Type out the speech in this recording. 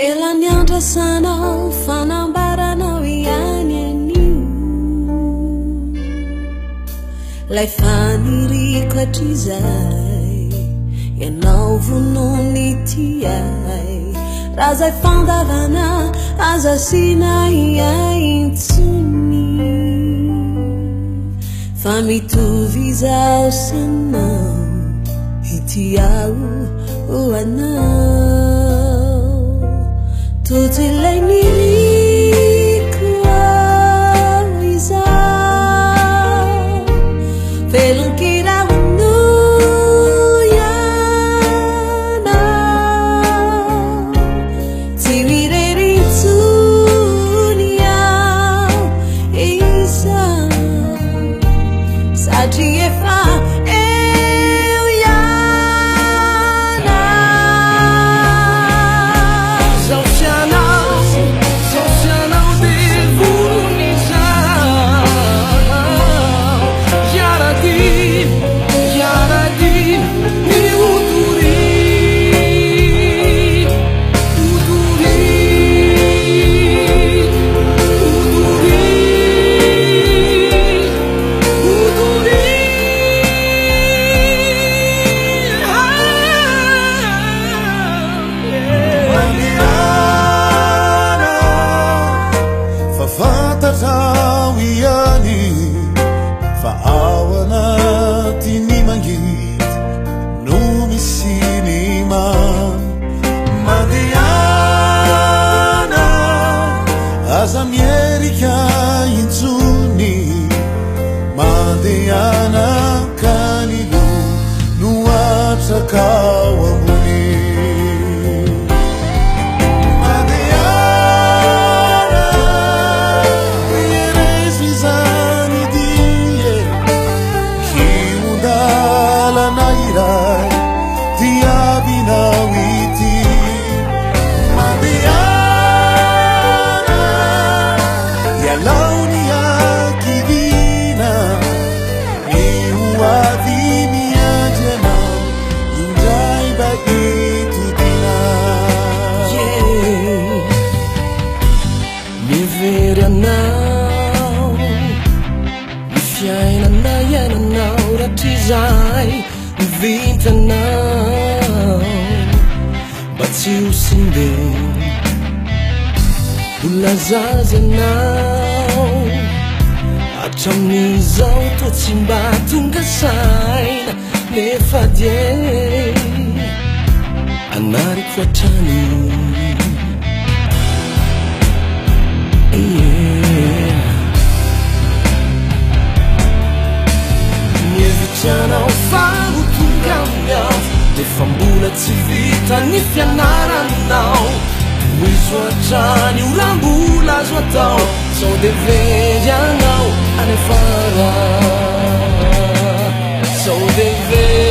Elaniandra sanao fanambaranao ihany anio lay faniriko hatrizay ianao vonony tiay raha zay fandavana aza sina iaintsony fa mitovy izao sanao itiao anao tutti le niricuaiza felukira nuyana timirerintunia isa sajifa Fatazawiani faawana tinimangit numisinima Madiana azamierika inzuni Madiana kanilu nuatsakawamuni Now, if you're in a now that is I vinta now, but you sing Ulazaza now, atamizaw to simba tungasay nefa die anari kwatani. Nievitiana o fago tungamiao Defambula tsivita ni fianaranao Tuizoatrany urambula azo atao Sao deveny anao anefara Sao deveny